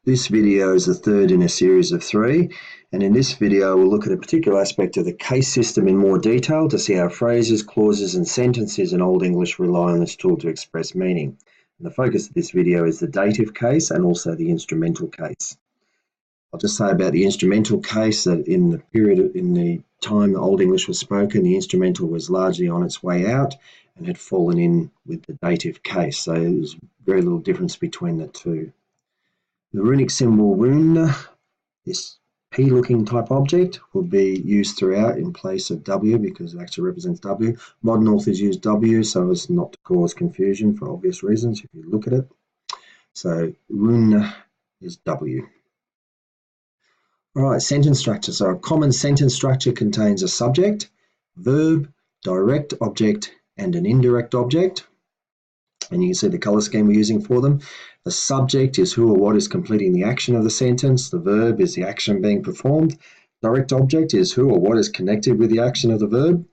This video is the third in a series of 3, and in this video we'll look at a particular aspect of the case system in more detail to see how phrases, clauses and sentences in Old English rely on this tool to express meaning. And the focus of this video is the dative case and also the instrumental case. I'll just say about the instrumental case that in the time Old English was spoken, the instrumental was largely on its way out and had fallen in with the dative case, so there's very little difference between the two. The runic symbol Wynn, this P-looking type object, will be used throughout in place of W because it actually represents W. Modern authors use W so as not to cause confusion for obvious reasons if you look at it. So Wynn is W. All right, sentence structure. So a common sentence structure contains a subject, verb, direct object, and an indirect object. And you can see the colour scheme we're using for them. The subject is who or what is completing the action of the sentence. The verb is the action being performed. Direct object is who or what is connected with the action of the verb.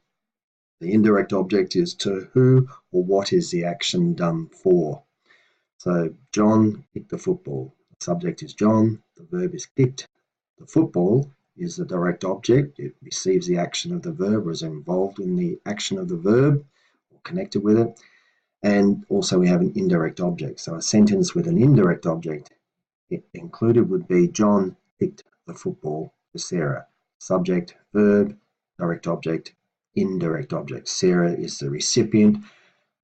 The indirect object is to who or what is the action done for. So John kicked the football. The subject is John. The verb is kicked. The football is the direct object. It receives the action of the verb or is involved in the action of the verb or connected with it. And also we have an indirect object. So a sentence with an indirect object included would be John kicked the football to Sarah. Subject, verb, direct object, indirect object. Sarah is the recipient,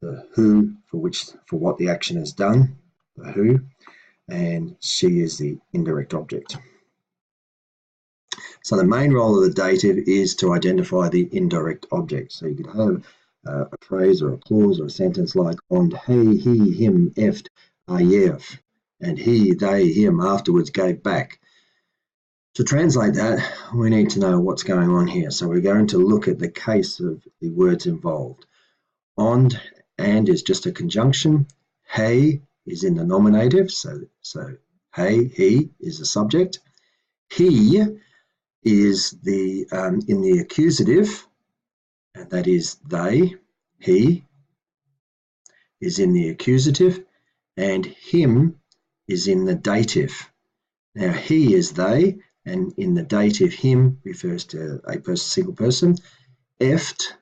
the who for what the action is done, the who, and she is the indirect object. So the main role of the dative is to identify the indirect object. So you could have a phrase or a clause or a sentence like "and he, him, eft, āģeaf," and he, they, him afterwards gave back. To translate that, we need to know what's going on here. So we're going to look at the case of the words involved. And is just a conjunction. He is in the nominative, so he is the subject. He is in the accusative, and that is they. He is in the accusative, and him is in the dative. Now he is they, and in the dative him refers to a single person. Eft,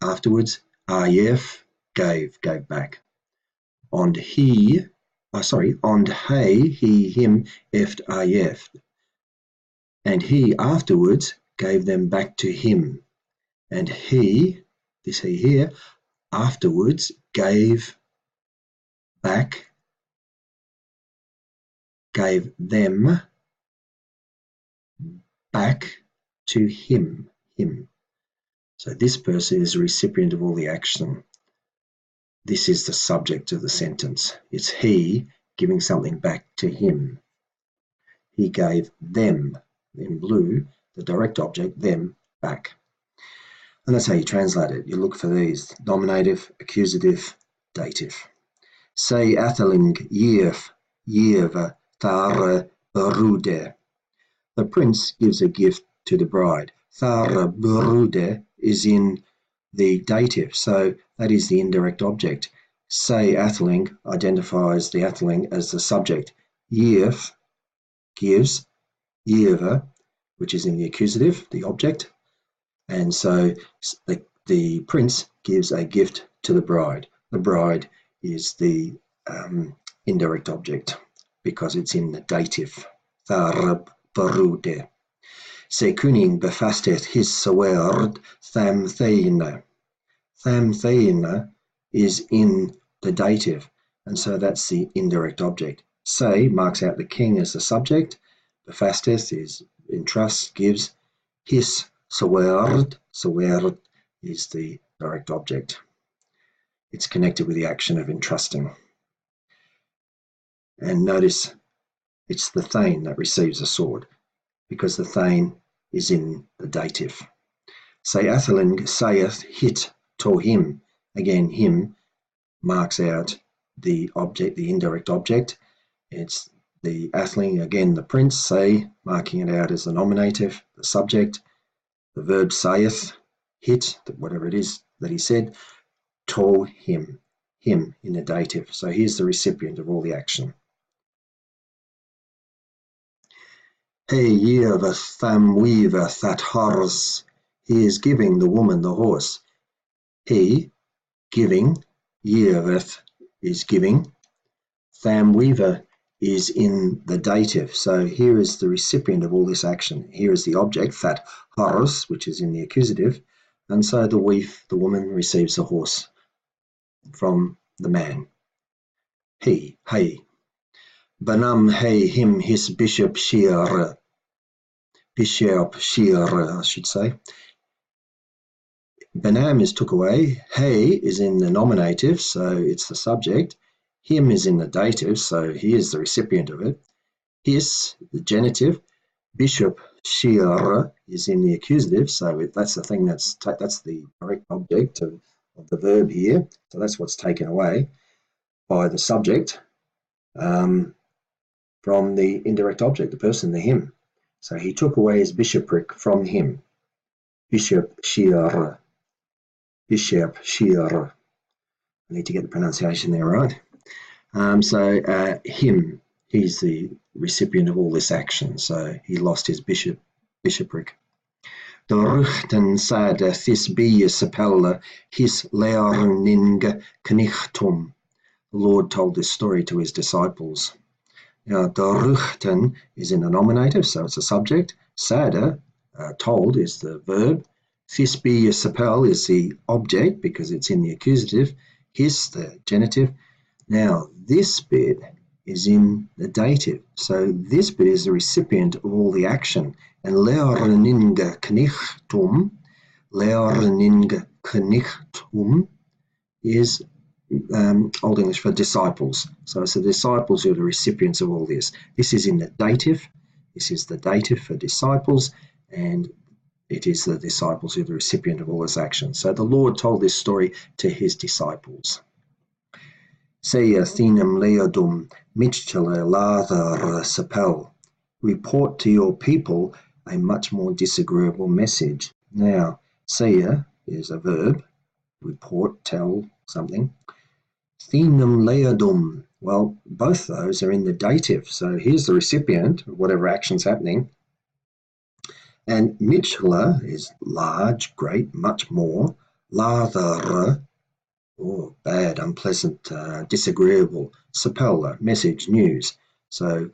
afterwards, āģeaf, gave back. And he, and he, him, eft, āģeaf. And he afterwards gave them back to him. And he, this he here, afterwards gave them back to him. So this person is the recipient of all the action. This is the subject of the sentence. It's he giving something back to him. He gave them, in blue, the direct object, them, back. And that's how you translate it. You look for these: nominative, accusative, dative. Say atheling giefeß thara brude. The prince gives a gift to the bride. Thara brude is in the dative, so that is the indirect object. Say atheling identifies the atheling as the subject. Giefeß gives, giefeß, which is in the accusative, the object. And so the prince gives a gift to the bride. The bride is the indirect object because it's in the dative. Thara brude. Se koning befastet his zwaard thamtheine. Thamtheine is in the dative, and so that's the indirect object. Se marks out the king as the subject. Befastet is entrusts, gives. His zwaard is the direct object. It's connected with the action of entrusting. And notice it's the thane that receives the sword because the thane is in the dative. Say atheling saith hit to him. Again, him marks out the object, the indirect object. It's the atheling, again the prince, say, marking it out as the nominative, the subject. The verb saith, hit, whatever it is that he said, to him in the dative. So he's the recipient of all the action. He giefeß tham weaveth that hors. He is giving the woman the horse. He, giving, giefeß is giving, tham weaver is in the dative. So here is the recipient of all this action. Here is the object, that hors, which is in the accusative, and so the woman receives the horse from the man. He, Banam he, him, his bishop shear, I should say. Banam is took away. He is in the nominative, so it's the subject. Him is in the dative, so he is the recipient of it. His, the genitive. Bishop shear is in the accusative, so that's the thing that's the direct object of the verb here. So that's what's taken away by the subject from the indirect object, the person, the him. So he took away his bishopric from him. Bishop shear. Bishop shear. I need to get the pronunciation there right. Him, he's the recipient of all this action, so he lost his bishopric. De ruchten sade this bie sepelle his learning knichtum. The Lord told this story to his disciples. Now, de ruchten is in the nominative, so it's a subject. Sade, told, is the verb. This bie sepelle is the object because it's in the accusative. His, the genitive. Now, this bit is in the dative. So this bit is the recipient of all the action. And learning knichtum is Old English for disciples. So it's the disciples who are the recipients of all this. This is in the dative. This is the dative for disciples, and it is the disciples who are the recipient of all this action. So the Lord told this story to his disciples. Seia thinam leodum mitchele lather sepel. Report to your people a much more disagreeable message. Now, seia is a verb, report, tell something. Thinam leodum, well, both those are in the dative. So here's the recipient of whatever action's happening. And mitchele is large, great, much more. Lather, oh, bad, unpleasant, disagreeable. Sepel, message, news. So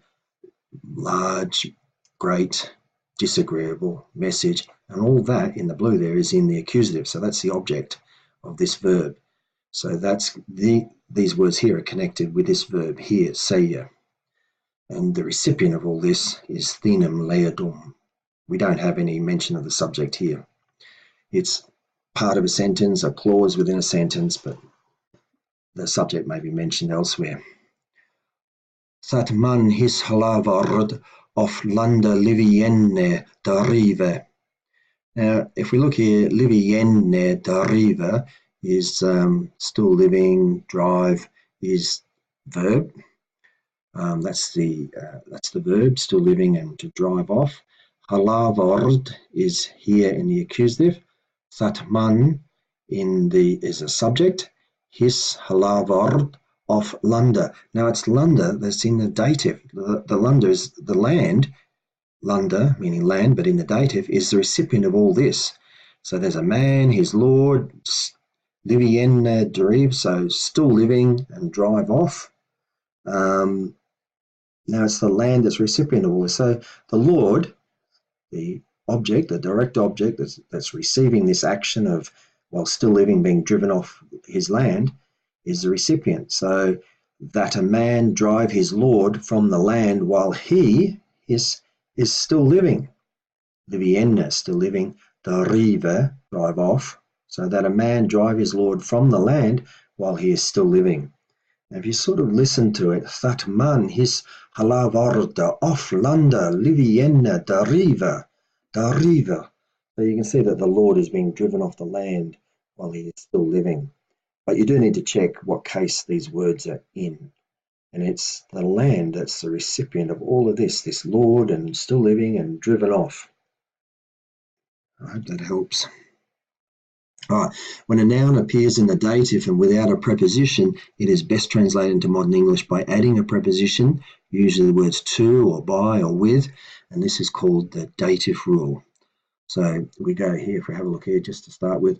large, great, disagreeable, message, and all that in the blue there is in the accusative. So that's the object of this verb. So that's these words here are connected with this verb here, seia. And the recipient of all this is thinam leodum. We don't have any mention of the subject here. It's part of a sentence, a clause within a sentence, but the subject may be mentioned elsewhere. That man his halavard of landa livienne derive. Now, if we look here, livienne derive is still living, drive is verb. That's the verb, still living and to drive off. Halavard is here in the accusative. That man is a subject. His halavard of landa. Now it's landa that's in the dative. The landa is the land. Landa, meaning land, but in the dative, is the recipient of all this. So there's a man, his lord, livienne derive, so still living and drive off. Now it's the land that's recipient of all this. So the Lord, the object, the direct object that's receiving this action of, while still living, being driven off his land, is the recipient. So that a man drive his lord from the land while he is still living. Livienne, still living. Derive, drive off. So that a man drive his lord from the land while he is still living. Now, if you sort of listen to it, that man his halavarda off landa livienne derive. So you can see that the Lord is being driven off the land while he is still living. But you do need to check what case these words are in. And it's the land that's the recipient of all of this Lord and still living and driven off. I hope that helps. All right. When a noun appears in the dative and without a preposition, it is best translated into modern English by adding a preposition usually the words to or by or with, and this is called the dative rule. So we go here, if we have a look here, just to start with,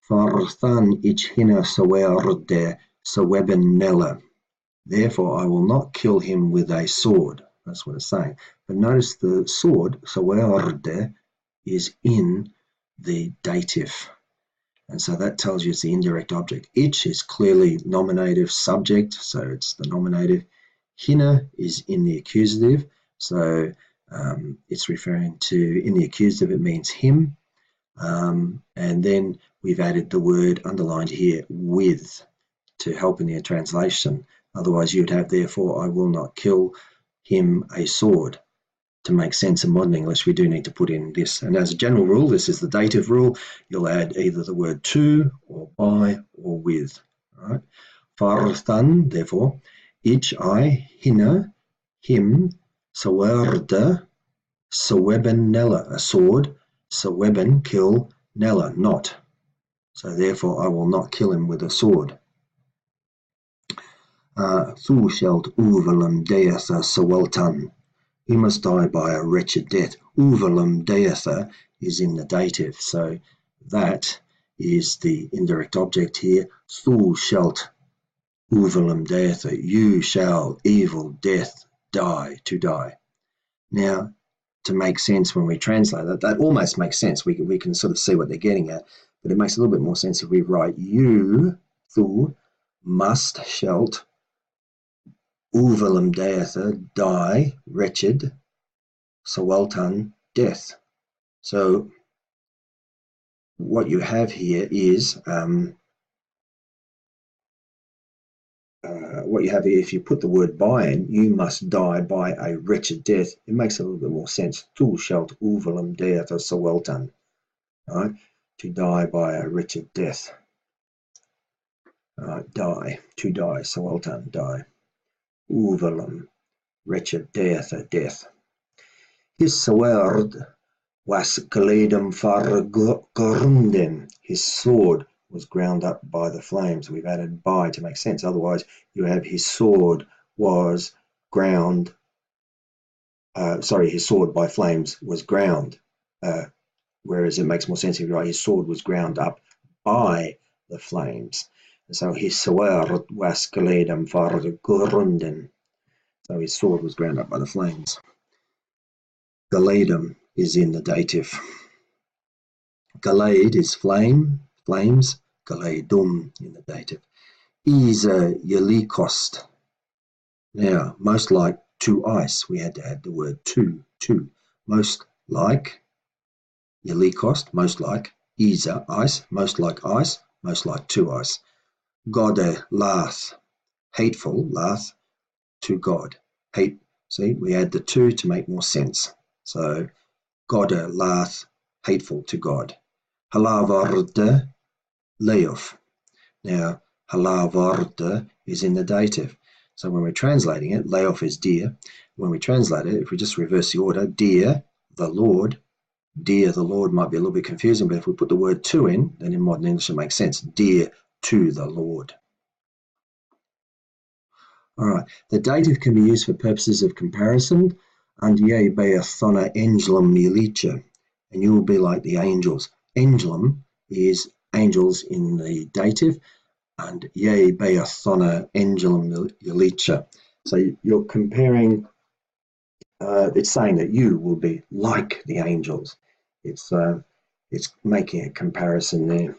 Farthan ich hinna sawerde sawebenella. Therefore, I will not kill him with a sword. That's what it's saying. But notice the sword, sawerde, is in the dative. And so that tells you it's the indirect object. Ich is clearly nominative subject, so it's the nominative. Hinna is in the accusative, so it's referring to, in the accusative it means him. And then we've added the word underlined here, with, to help in the translation. Otherwise you'd have, therefore, I will not kill him a sword. To make sense in modern English, we do need to put in this. And as a general rule, this is the dative rule. You'll add either the word to, or by, or with. All right. Farthan, therefore, ich, I, hinna, him, sawerde, sawebenella, a sword, saweben, kill, nella, not. So therefore, I will not kill him with a sword. Thu shalt uvelum deatha saweltan. He must die by a wretched death. Uvelum deatha is in the dative, so that is the indirect object here. Thu shalt uvelum deatha. You shall evil death die, to die. Now, to make sense when we translate that, that almost makes sense. We can sort of see what they're getting at, but it makes a little bit more sense if we write you, thu, must, shalt, uvelum deatha, die, wretched, saweltan, death. So what you have here is, if you put the word by in, you must die by a wretched death. It makes a little bit more sense. Tu shalt uvelum deatha saweltan. Right? To die by a wretched death. Die, to die, saweltan, die. Uvelum, wretched deatha, death. His sword was gledum fargrunden. His sword was ground up by the flames. We've added by to make sense. Otherwise, you have his sword was ground. His sword by flames was ground. Whereas it makes more sense if you write his sword was ground up by the flames. And so his sword was gledum fargrunden. So his sword was ground up by the flames. Galedum is in the dative. Galade is flame, flames. Galedum in the dative. Isa yelikost. Now, most like to ice. We had to add the word to. Most like yelikost, most like. Isa, ice, most like to ice. Gode, lath, hateful, lath, to God. Hate, see, we add the to make more sense. So, Gode, lath, hateful to God. Halavarde, āģeaf. Now, halavarde is in the dative. So when we're translating it, āģeaf is dear. When we translate it, if we just reverse the order, dear the Lord might be a little bit confusing, but if we put the word to in, then in modern English it makes sense. Dear to the Lord. All right, the dative can be used for purposes of comparison. And ye beathona angelum militia, and you will be like the angels. Angelum is angels in the dative, and ye beathona angelum militia. So you're comparing. It's saying that you will be like the angels. It's making a comparison there.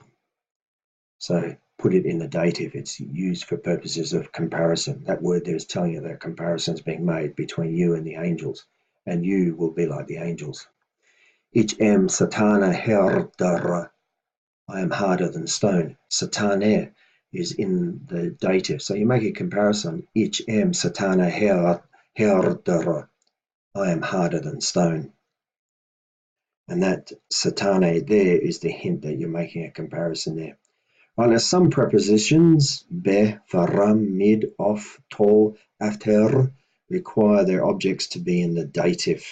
So put it in the dative. It's used for purposes of comparison. That word there is telling you that comparison is being made between you and the angels, and you will be like the angels. Ich am satana herdara. I am harder than stone. Satane is in the dative. So you make a comparison. Ich am satana herdara. I am harder than stone. And that satane there is the hint that you're making a comparison there. Right, now some prepositions, be, varam, mid, off, tol, after, require their objects to be in the dative.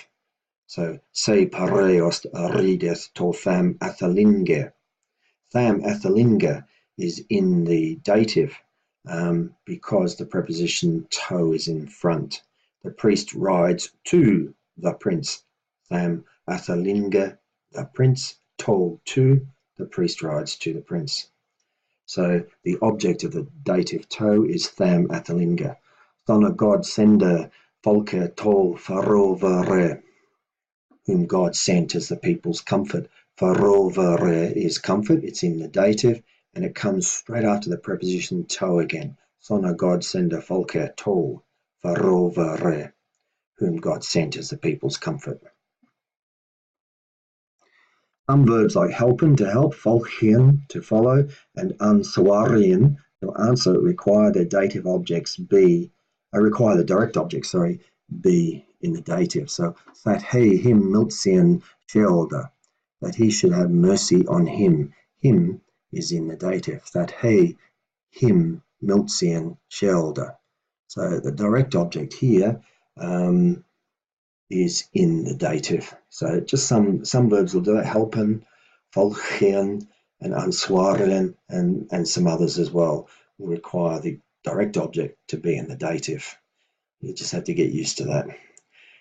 So, se pareost arideth to tham athalinge. Tham athalinge is in the dative because the preposition to is in front. the priest rides to the prince. Tham athalinga, the prince told to, the priest rides to the prince. So the object of the dative to is tham athalinga. Thana God sender folke tol forhtre, whom God sent as the people's comfort. Forhtre is comfort, it's in the dative, and it comes straight after the preposition to again. Thana God sender folke tol forhtre, whom God sent as the people's comfort. Some verbs like helpan, to help, folgian, to follow, and andswarian, to answer, require the dative objects be, require the direct objects, be in the dative. So that he, him, miltsian, shelda, that he should have mercy on him. Him is in the dative. That he, him, miltsian, shelda. So the direct object here is in the dative. So just some verbs will do it, helpan, folgian, and andswarian, and some others as well will require the direct object to be in the dative. You just have to get used to that.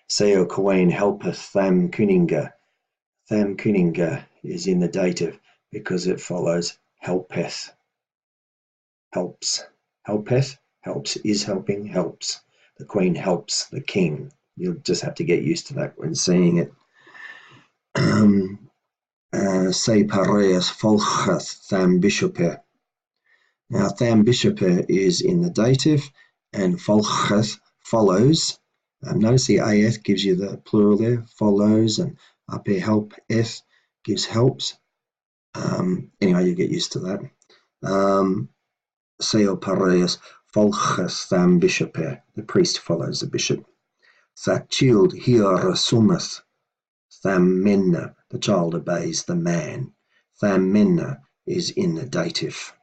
Seo Kawain helpeth tham kuninga. Tham kuninga is in the dative because it follows helpeth. Helps. Helpeth, helps, is helping, helps. The queen helps the king. You'll just have to get used to that when seeing it. Se pareas folgeth tham bishope. Now, tham bishope is in the dative, and folgeth follows. Notice the āģeaf gives you the plural there, follows, and āpe help eth gives helps. Anyway, you get used to that. Seo pareas folgeth tham bishope. The priest follows the bishop. That child here summeth tham menna, the child obeys the man. Tham menna is in the dative,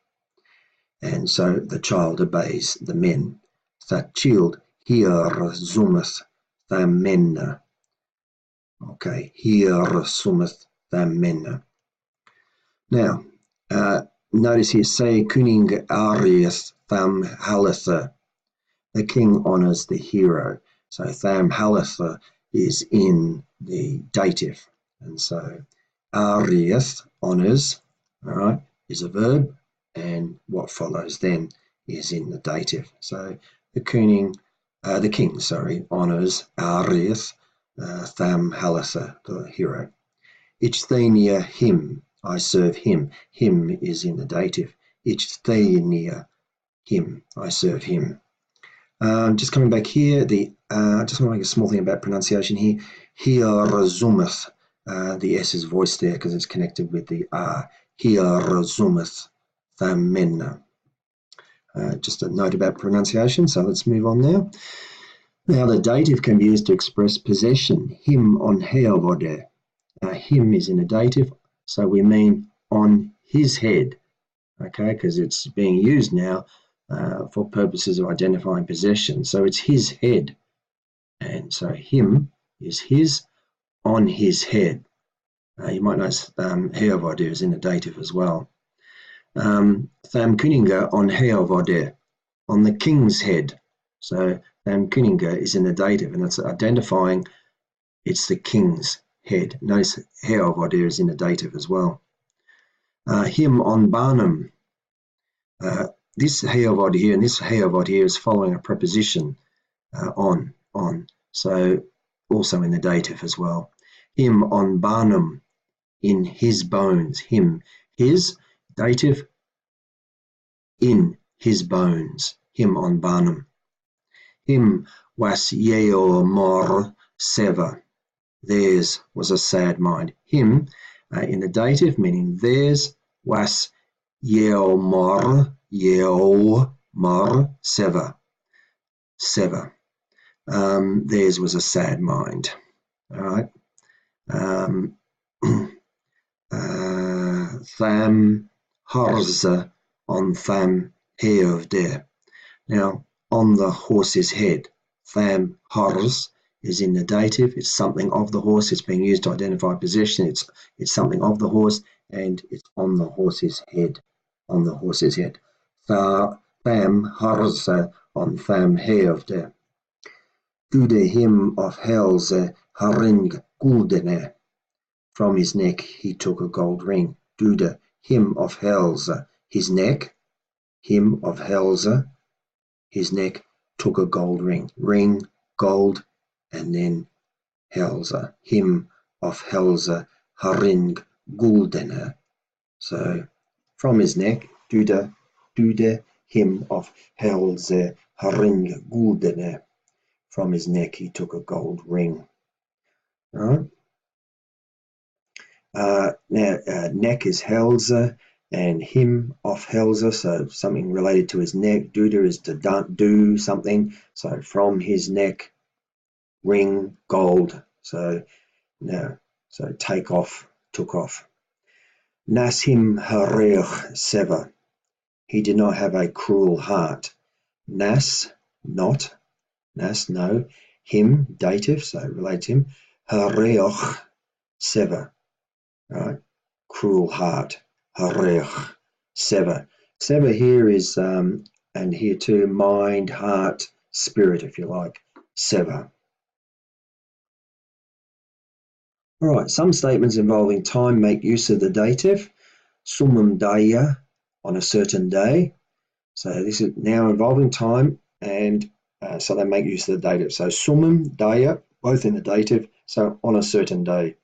and so the child obeys the men. That child here summeth tham menna. Okay, here summeth tham menna. Now, notice here, say kuning āģeaf tham helpa. The king honours the hero. So tham helpa is in the dative, and so āģeaf, honours, all right, is a verb, and what follows then is in the dative. So the king, honours āģeaf tham helpa, the hero. Ichthania him, I serve him. Him is in the dative. Ichthania him, I serve him. Just coming back here, I just want to make a small thing about pronunciation here. Here zumeth, the S is voiced there because it's connected with the R. Here zumeth tham menna. Just a note about pronunciation, so let's move on now. Now the dative can be used to express possession. Him on heavode. Him is in a dative, so we mean on his head, okay, because it's being used now for purposes of identifying possession. So it's his head, and so him is his, on his head. You might notice heavode is in the dative as well. Tham kuninga on heavode, on the king's head. So tham kuninga is in the dative, and it's identifying it's the king's head. Notice heavode is in the dative as well. Him on Barnum. This heavode here and this heavode here is following a preposition, on. So also in the dative as well. Him on Barnum, in his bones. Him, his, dative, in his bones. Him on Barnum. Him was yeo mor seva. Theirs was a sad mind. Him, in the dative, meaning theirs, was yeo mor seva. Seva. Theirs was a sad mind. All right. Tham hors on tham heavde. Now, on the horse's head. Tham hors is in the dative. It's something of the horse. It's being used to identify possession. It's something of the horse, and it's on the horse's head. On the horse's head. Tham hors on tham heavde. Dude him of helse haring guldene. From his neck he took a gold ring. Dude him of helse, his neck, him of helse, his neck took a gold ring. Ring, gold, and then helse, him of helse haring guldene. So from his neck, dude him of helse haring guldene. From his neck he took a gold ring. Right? Now, neck is helse, and him of helse, so something related to his neck. Dude is to do something. So from his neck, ring, gold. So now, so take off, took off. Nas him hareach sever. He did not have a cruel heart. Nas, not. Nas, no. Him, dative, so relate to him. Hareach sever. Right? Cruel heart. Hareach sever. Sever here is, and here too, mind, heart, spirit, if you like. Sever. All right, some statements involving time make use of the dative. Summum daya, on a certain day. So this is now involving time, and so they make use of the dative. So summum daya, both in the dative, so on a certain day.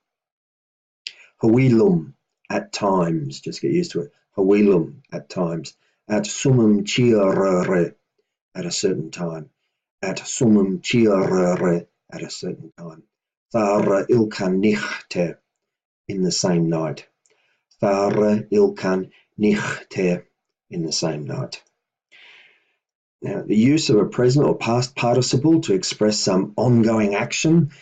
Hawilum, at times, just get used to it. Hawilum, at times. At summum chiarere, at a certain time. At summum chiarere, at a certain time. Thara ilkan nichte, in the same night. Thara ilkan nichte, in the same night. Now, the use of a present or past participle to express some ongoing action,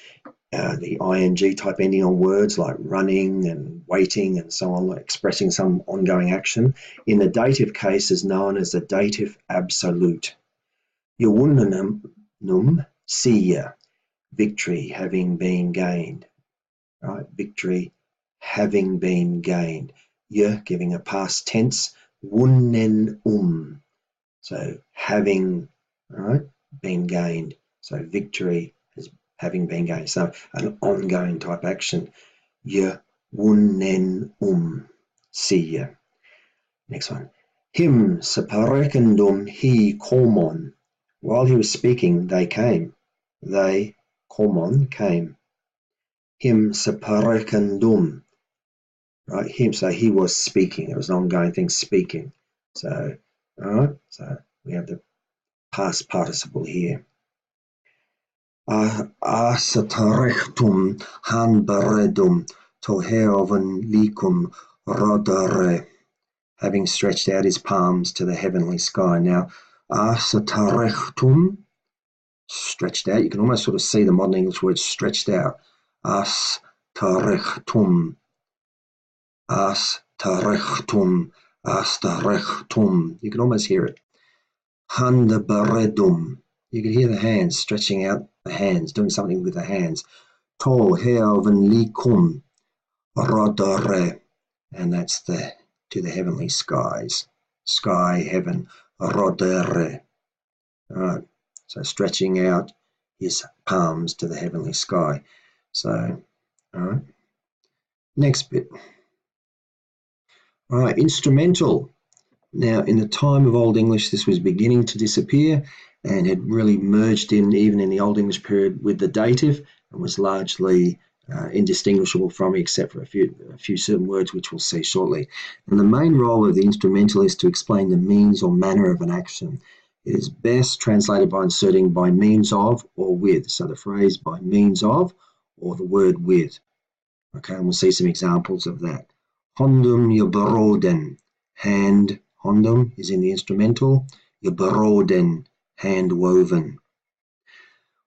the ing type ending on words like running and waiting and so on, like expressing some ongoing action, in the dative case is known as the dative absolute. Yawunnanum siya, victory having been gained. Right, victory having been gained. Y giving a past tense, wunnen so having, right, been gained. So victory is having been gained. So an ongoing type action. Y wunnen see ya. Next one. Him separekendum he komon. While he was speaking, they came. They, komon, came. Him separekendum. Right, him, so he was speaking. It was an ongoing thing, speaking. So, all right, so we have the past participle here. Asatarechtum hanberedum toheoven licum rodere, having stretched out his palms to the heavenly sky. Now, asatarechtum, stretched out. You can almost sort of see the modern English word stretched out. Astarechtum, astarechtum, astarechtum. You can almost hear it. Hanberedum. You can hear the hands stretching out, the hands, doing something with the hands. Tol heoven licum rodere, and that's the to the heavenly skies. Sky, heaven, rodere. All right, so stretching out his palms to the heavenly sky. So, all right, next bit. All right, instrumental. Now, in the time of Old English, this was beginning to disappear and had really merged in, even in the Old English period, with the dative and was largely indistinguishable from it, except for a few certain words, which we'll see shortly. And the main role of the instrumental is to explain the means or manner of an action. It is best translated by inserting by means of or with. So the phrase by means of or the word with. Okay, and we'll see some examples of that. Hondum gebroden, hand. Hondum is in the instrumental. Gebroden, hand woven.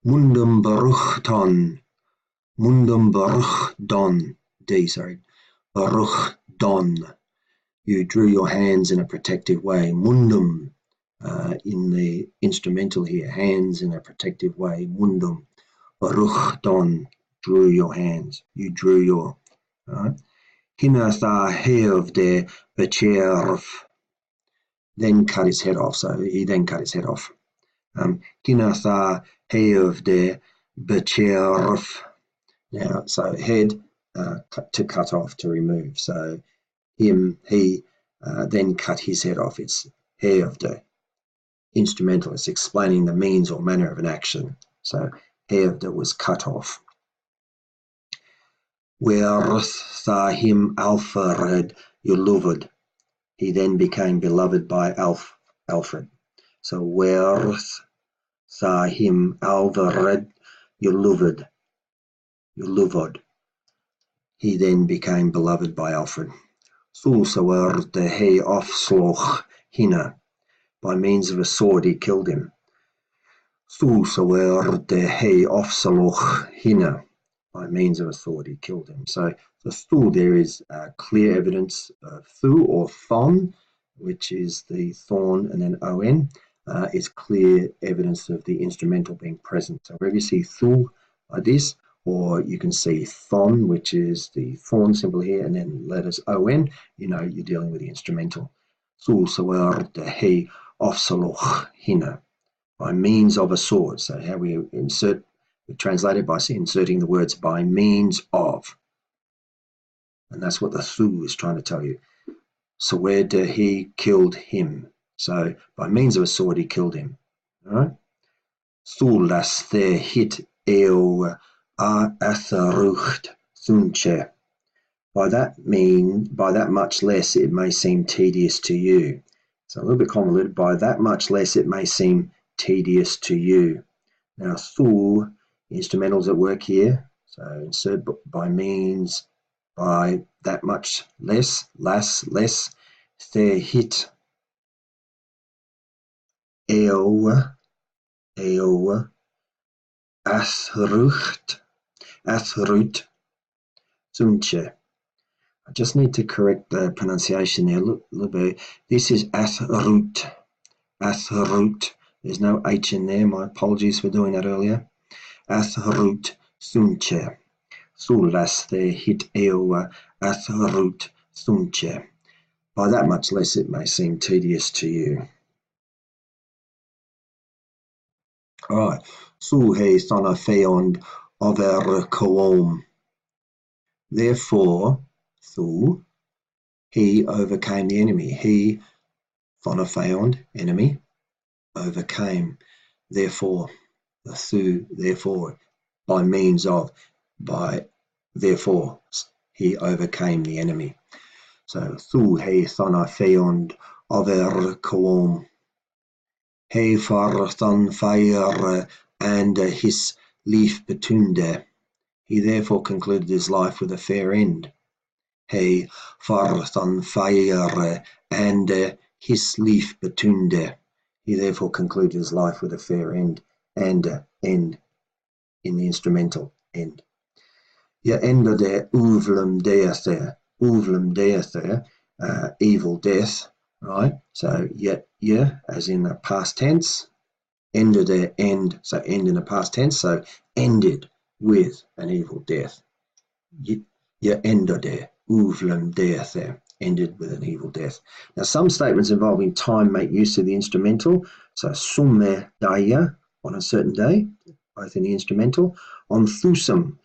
Mundum baruchton, mundum baruchdon, baruchdon. You drew your hands in a protective way. Mundum, in the instrumental here, hands in a protective way. Mundum, baruchdon, drew your hands. You drew your, right? Hinatha heovde becherf. Then cut his head off. So he then cut his head off. Hina tha heofde becherf. Now, so head, to cut off, to remove. So he then cut his head off. It's heofde. Instrumental, it's explaining the means or manner of an action. So heofde was cut off. Werth tha him Alfred beloved. He then became beloved by Alfred. So werth tha him Alfred beloved. He then became beloved by Alfred. Thulsawerd de he afsloch hina. By means of a sword he killed him. Thulsawerd de he afsloch hina. By means of a sword he killed him. So the thul there is clear evidence of thu or thon, which is the thorn and then on. Is clear evidence of the instrumental being present. So wherever you see thu like this, or you can see thon, which is the thorn symbol here, and then letters on, you know you're dealing with the instrumental. Thulsawerd de he afsaloch hina. By means of a sword. So how we insert, we translate it by inserting the words by means of. And that's what the thu is trying to tell you. So where did he killed him? So by means of a sword he killed him. All right. Thulas there hit eo atharucht thunche. By that much less it may seem tedious to you. So a little bit convoluted. By that much less it may seem tedious to you. Now thu, instrumentals at work here. So insert by means, by that much less, less. There hit eo athrut zunche. I just need to correct the pronunciation there a little bit. This is athrut. There's no H in there. My apologies for doing that earlier. Athrut zunche. Thulas there hit eo athrut zunche. By that much less it may seem tedious to you. All right. Thu he thona feond over koom. Therefore, thu, he overcame the enemy. He, thona feond, enemy, overcame. Therefore, the thu, therefore, by means of, therefore, he overcame the enemy. So, thu he thona feond over koom. He far than fire and his leaf betunde. He therefore concluded his life with a fair end. He far than fire and his leaf betunde. He therefore concluded his life with a fair end. And end in the instrumental, end. Je endede uvlum deathe, evil death. Right, so as in the past tense, ended end, so end in the past tense, so ended with an evil death. Ended uvlum deathe, ended with an evil death. Now some statements involving time make use of the instrumental, so summe daya, on a certain day, both in the instrumental. On thusum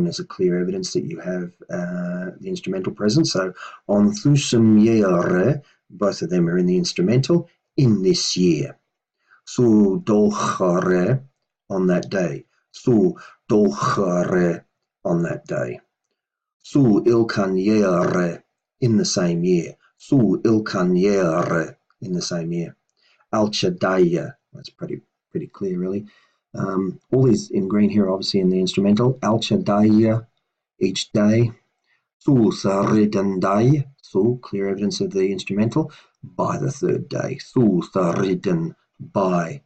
is a clear evidence that you have the instrumental present, so on thusum yere, both of them are in the instrumental, in this year. Thu dolchare, on that day. Thu dolchare, on that day. Thu ilkan yere, in the same year. Thu ilkan yere, in the same year. Alchadaya, that's pretty clear really. All these in green here obviously in the instrumental. Alchadaya, each day. Thu tharidandai, thu, clear evidence of the instrumental, by the third day. Thu thariden, by.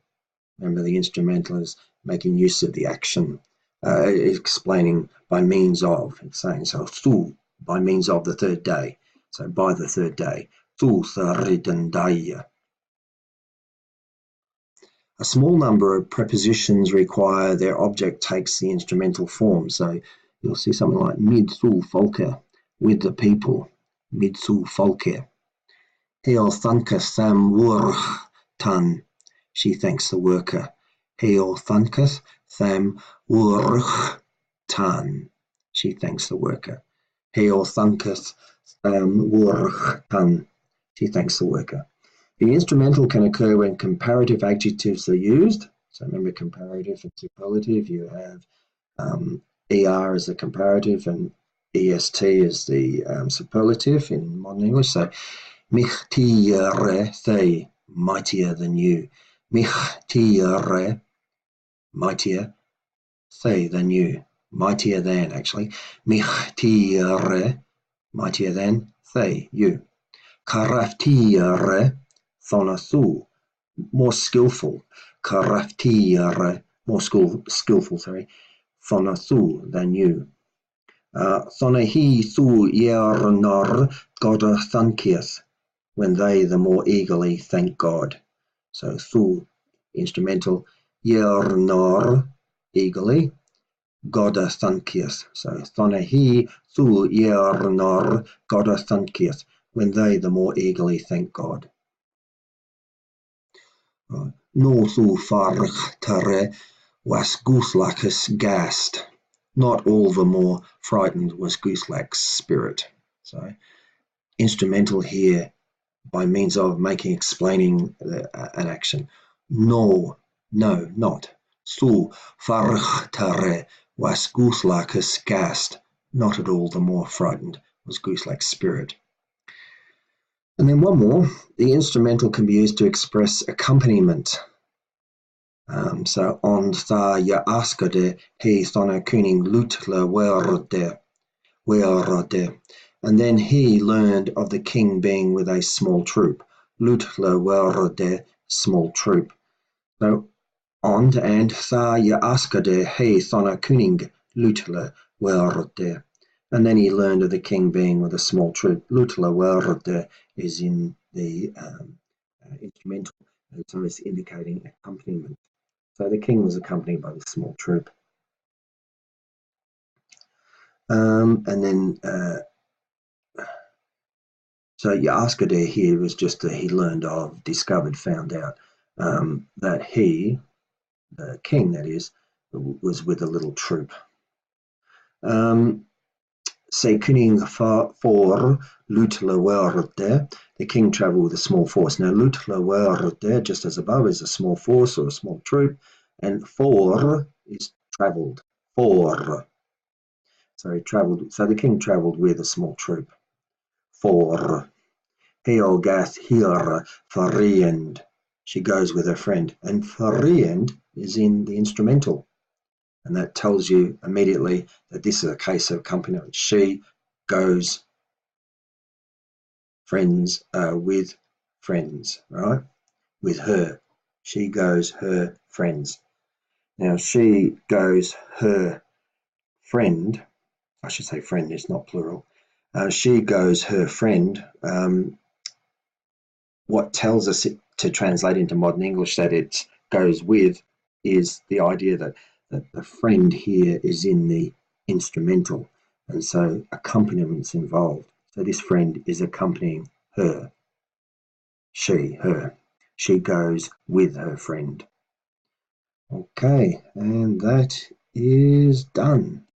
Remember the instrumental is making use of the action, explaining by means of. It's saying so thu, by means of the third day. So by the third day. Thu tharidandai. A small number of prepositions require their object takes the instrumental form. So you'll see something like mid thu folke, with the people, mid thu folke. Heel thanke tham wurtan, she thanks the worker. He thanketh them tan. She thanks the worker. He thanketh tan. She thanks the worker. The instrumental can occur when comparative adjectives are used. So remember, comparative and superlative. You have er as the comparative and est is the superlative in modern English. So mightiere, they, mightier than you. Mightiere, mightier, they than you. Mightier than, actually. Mightiere, mightier than, they, you. Caraftiere, thona thu, more skillful. Caraftiere, more skillful, sorry. Thona thu, than you. Thona hi thu iernor goda thankieth, when they the more eagerly thank God. So thu, instrumental, iernor, eagerly, goda thankieth. So thona hi thu iernor goda thankieth, when they the more eagerly thank God. No thu forhtre was Guthlaces gäst. Not all the more frightened was Guthlac's spirit. So instrumental here by means of explaining an action. No, not. Thu forhtre was Guthlaces gäst. Not at all the more frightened was Guthlac's spirit. And then one more, the instrumental can be used to express accompaniment. So on tha je askade he thona kuning lutle werde. And then he learned of the king being with a small troop. Lutle werde, small troop. So on and tha je askade he thona kuning lutle werde. And then he learned of the king being with a small troop. Lutle werde is in the instrumental, so it's indicating accompaniment. So the king was accompanied by the small troop. And then, so Yaskade here was just that he learned of, discovered, found out that he, the king that is, was with a little troop. Say kuning for lutle werde, the king travelled with a small force. Now lutle werde, just as above, is a small force or a small troop, and for is travelled. For. So he travelled. So the king travelled with a small troop. For. He āģeaf here friend. She goes with her friend, and friend is in the instrumental. And that tells you immediately that this is a case of accompaniment. She goes friends with friends, right? With her. She goes her friends. Now she goes her friend. I should say friend, it's not plural. She goes her friend. What tells us to translate into modern English that it goes with is the idea that the friend here is in the instrumental, and so accompaniments involved. So this friend is accompanying her. She, her. She goes with her friend. Okay, and that is done.